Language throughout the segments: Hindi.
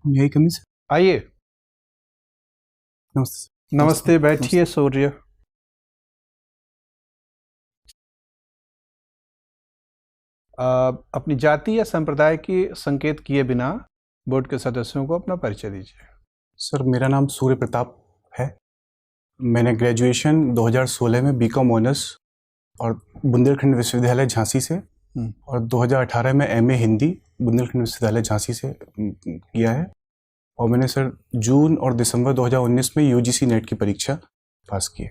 यही कमी सर। आइए। नमस्ते। नमस्ते, बैठिए सूर्य। अपनी जाति या संप्रदाय की संकेत किए बिना बोर्ड के सदस्यों को अपना परिचय दीजिए। सर, मेरा नाम सूर्य प्रताप है। मैंने ग्रेजुएशन 2016 में बीकॉम ऑनर्स और बुंदेलखंड विश्वविद्यालय झांसी से और 2018 में एमए हिंदी बुंदेलखंड विश्वविद्यालय झांसी से किया है। और मैंने सर जून और दिसंबर 2019 में यूजीसी नेट की परीक्षा पास की है।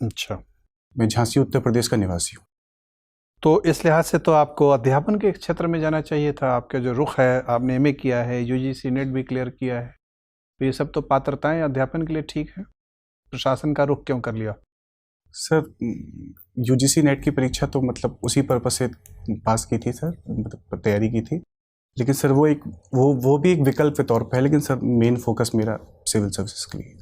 अच्छा, मैं झांसी उत्तर प्रदेश का निवासी हूँ। तो इस लिहाज से तो आपको अध्यापन के क्षेत्र में जाना चाहिए था। आपका जो रुख है, आपने एमए किया है, यूजीसी नेट भी क्लियर किया है, तो ये सब तो पात्रताएं अध्यापन के लिए ठीक है। प्रशासन का रुख क्यों कर लिया? सर, यूजीसी नेट की परीक्षा तो मतलब उसी पर्पज से पास की थी सर, मतलब तैयारी की थी। लेकिन सर वो भी एक विकल्प के तौर पे है, लेकिन सर मेन फोकस मेरा सिविल सर्विसेज के लिए।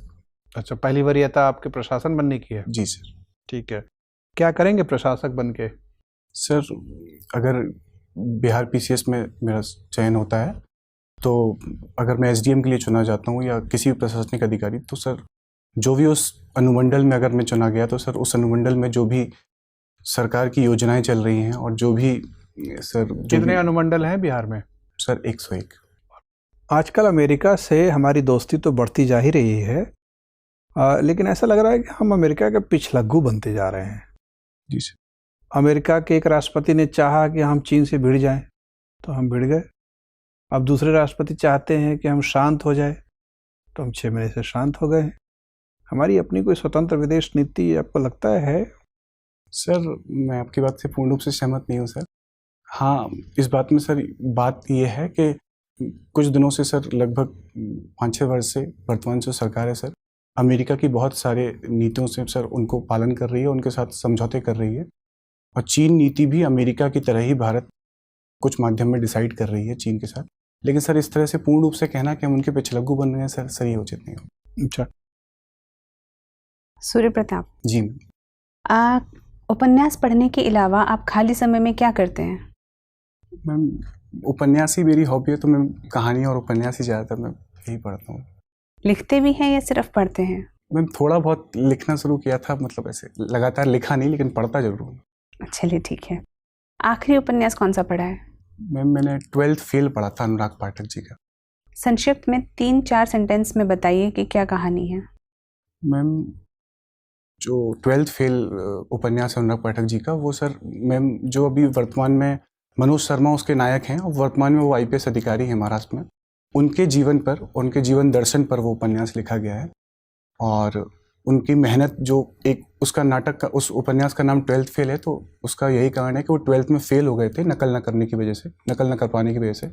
अच्छा, पहली वरीयता आपके प्रशासन बनने की है? जी सर। ठीक है, क्या करेंगे प्रशासक बन के? सर, अगर बिहार पीसीएस में मेरा चयन होता है तो अगर मैं एसडीएम के लिए चुना जाता हूँ या किसी भी प्रशासनिक अधिकारी, तो सर जो भी उस अनुमंडल में अगर मैं चुना गया तो सर उस अनुमंडल में जो भी सरकार की योजनाएं चल रही हैं और जो भी सर कितने अनुमंडल हैं बिहार में? सर 101। आजकल अमेरिका से हमारी दोस्ती तो बढ़ती जा ही रही है, लेकिन ऐसा लग रहा है कि हम अमेरिका के पिछलग्गू बनते जा रहे हैं। जी सर। अमेरिका के एक राष्ट्रपति ने चाहा कि हम चीन से भिड़ जाएं, तो हम भिड़ गए। अब दूसरे राष्ट्रपति चाहते हैं कि हम शांत हो जाए, तो हम 6 महीने से शांत हो गए हैं। हमारी अपनी कोई स्वतंत्र विदेश नीति आपको लगता है? सर, मैं आपकी बात से पूर्ण रूप से सहमत नहीं हूँ सर। हाँ, इस बात में सर बात ये है कि कुछ दिनों से सर लगभग 5-6 वर्ष से वर्तमान जो सरकार है सर, अमेरिका की बहुत सारे नीतियों से सर उनको पालन कर रही है, उनके साथ समझौते कर रही है। और चीन नीति भी अमेरिका की तरह ही भारत कुछ माध्यम में डिसाइड कर रही है चीन के साथ। लेकिन सर इस तरह से पूर्ण रूप से कहना कि हम उनके पिछलग्गू बन रहे हैं सर, सही उचित नहीं हो। अच्छा, सूर्य प्रताप जी। उपन्यास पढ़ने के अलावा आप खाली समय में क्या करते हैं? मैम, उपन्यास ही मेरी हॉबी है, तो मैं कहानी और उपन्यास ही ज़्यादातर मैं यही पढ़ता हूँ। लिखते भी हैं या सिर्फ पढ़ते हैं? मैम, थोड़ा बहुत लिखना शुरू किया था, मतलब ऐसे लगातार लिखा नहीं, लेकिन पढ़ता जरूर हूँ। चलिए ठीक है। आखिरी उपन्यास कौन सा पढ़ा है? मैम, मैंने 12th फेल पढ़ा था अनुराग पाठक जी का। संक्षिप्त में 3-4 सेंटेंस में बताइए कि क्या कहानी है। मैम, जो 12th फेल उपन्यास है अनुराग पाठक जी का, वो सर मैम जो अभी वर्तमान में मनोज शर्मा उसके नायक हैं और वर्तमान में वो आईपीएस अधिकारी हैं महाराष्ट्र में, उनके जीवन पर, उनके जीवन दर्शन पर वो उपन्यास लिखा गया है। और उनकी मेहनत जो एक उसका नाटक का, उस उपन्यास का नाम 12th फेल है, तो उसका यही कारण है कि वो 12th में फेल हो गए थे नकल न करने की वजह से, नकल न कर पाने की वजह से।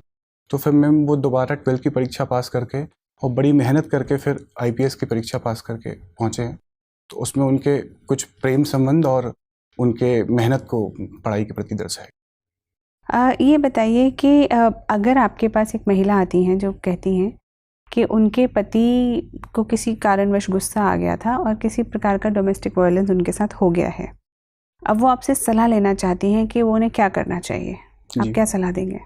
तो फिर मैम वो दोबारा 12th की परीक्षा पास करके और बड़ी मेहनत करके फिर आईपीएस की परीक्षा पास करके पहुँचे हैं। तो उसमें उनके कुछ प्रेम संबंध और उनके मेहनत को पढ़ाई के प्रति दर्शाए। ये बताइए कि अगर आपके पास एक महिला आती हैं जो कहती हैं कि उनके पति को किसी कारणवश गुस्सा आ गया था और किसी प्रकार का डोमेस्टिक वायलेंस उनके साथ हो गया है, अब वो आपसे सलाह लेना चाहती हैं कि वो उन्हें क्या करना चाहिए, आप क्या सलाह देंगे?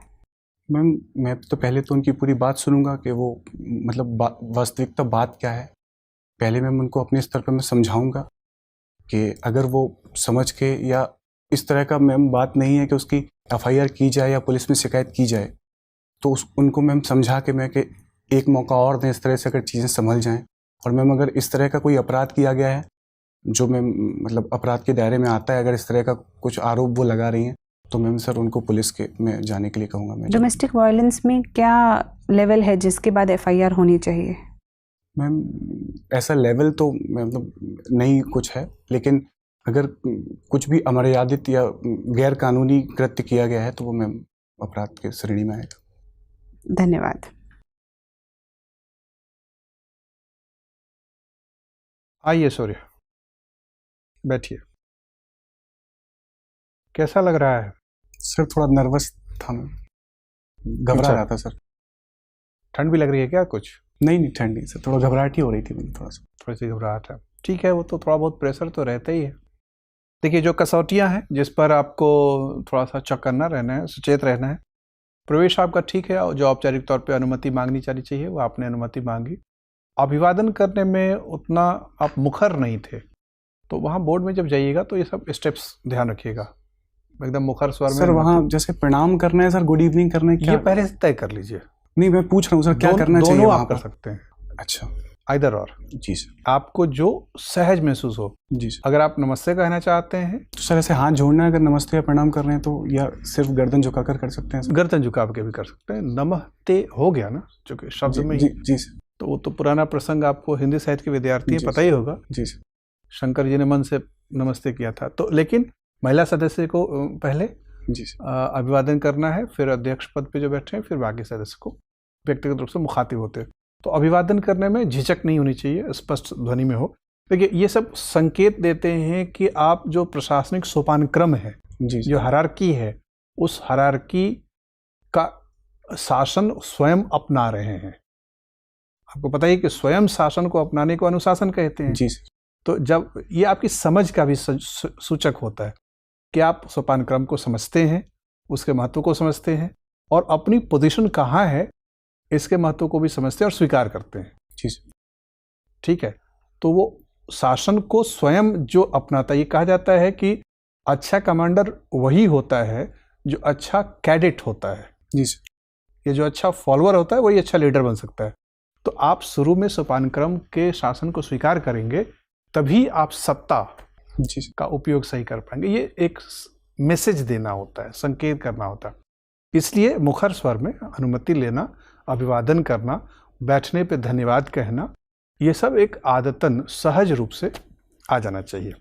मैम, मैं तो पहले तो उनकी पूरी बात सुनूंगा कि वो मतलब वास्तविकता बात क्या है। पहले मैम उनको अपने स्तर पर मैं समझाऊंगा कि अगर वो समझ के, या इस तरह का मैम बात नहीं है कि उसकी एफआईआर की जाए या पुलिस में शिकायत की जाए, तो उनको मैम समझा के मैं कि एक मौका और दें, इस तरह से अगर चीज़ें संभल जाएं। और मैम अगर इस तरह का कोई अपराध किया गया है जो मैम मतलब अपराध के दायरे में आता है, अगर इस तरह का कुछ आरोप वो लगा रही हैं, तो मैम सर उनको पुलिस के में जाने के लिए कहूँगा मैं। डोमेस्टिक वायलेंस में क्या लेवल है जिसके बाद एफआईआर होनी चाहिए? मैम, ऐसा लेवल तो मतलब नहीं कुछ है, लेकिन अगर कुछ भी अमर्यादित या गैर कानूनी कृत्य किया गया है तो वो मैम अपराध के श्रेणी में आएगा। धन्यवाद। आइए सूर्य, बैठिए। कैसा लग रहा है? सर थोड़ा नर्वस था मैं, घबरा रहा था सर। ठंड भी लग रही है क्या कुछ? नहीं, ठंड नहीं सर, थोड़ा घबराहट ही हो रही थी मुझे, थोड़ी सी घबराहट है। ठीक है, वो तो थोड़ा बहुत प्रेशर तो रहता ही है। देखिए, जो कसौटियां हैं जिस पर आपको थोड़ा सा चौकन्ना रहना है, सचेत रहना है, प्रवेश आपका ठीक है, और जो औपचारिक तौर पे अनुमति मांगनी चाहिए वो आपने अनुमति मांगी। अभिवादन करने में उतना आप मुखर नहीं थे, तो वहाँ बोर्ड में जब जाइएगा तो ये सब स्टेप्स ध्यान रखिएगा, एकदम मुखर स्वर में। सर वहाँ जैसे प्रणाम करना है सर, गुड इवनिंग करना है, क्या ये पहले से तय कर लीजिए। नहीं मैं पूछ रहा हूँ सर, क्या करना चाहिए दोनों वहाँ आप कर पर? सकते हैं, अच्छा आइदर और। जी सर। आपको जो सहज महसूस हो। जी सर। अगर आप नमस्ते कहना चाहते हैं तो सर ऐसे हाथ जोड़ना है अगर नमस्ते या प्रणाम कर रहे हैं तो, या सिर्फ गर्दन झुकाकर कर सकते हैं सर? गर्दन झुका के भी कर सकते हैं। नमस्ते हो गया ना, जो कि शब्द में जी ही, जी सर। तो वो तो पुराना प्रसंग आपको हिंदी साहित्य के विद्यार्थी हैं, जी पता ही होगा। जी सर। शंकर जी ने मन से नमस्ते किया था। तो लेकिन महिला सदस्य को पहले जी सर। अभिवादन करना है, फिर अध्यक्ष पद पे जो बैठे हैं, फिर बाकी सदस्य को व्यक्तिगत रूप से मुखातिब होते हैं। तो अभिवादन करने में झिझक नहीं होनी चाहिए, स्पष्ट ध्वनि में हो। देखिए ये सब संकेत देते हैं कि आप जो प्रशासनिक सोपानक्रम है, जी जो हायरार्की है, उस हायरार्की का शासन स्वयं अपना रहे हैं। आपको पता ही कि स्वयं शासन को अपनाने को अनुशासन कहते हैं। जी सर। तो जब ये आपकी समझ का भी सूचक होता है कि आप सोपानक्रम को समझते हैं, उसके महत्व को समझते हैं, और अपनी पोजीशन कहाँ है इसके महत्व को भी समझते हैं और स्वीकार करते हैं। जी सर। ठीक है, तो वो शासन को स्वयं जो अपनाता है, ये कहा जाता है कि अच्छा कमांडर वही होता है जो अच्छा कैडेट होता है। जी सर। ये जो अच्छा फॉलोअर होता है वही अच्छा लीडर बन सकता है। तो आप शुरू में सोपानक्रम के शासन को स्वीकार करेंगे, तभी आप सत्ता जी सर। का उपयोग सही कर पाएंगे। ये एक मैसेज देना होता है, संकेत करना होता है। इसलिए मुखर स्वर में अनुमति लेना, अभिवादन करना, बैठने पे धन्यवाद कहना, ये सब एक आदतन सहज रूप से आ जाना चाहिए।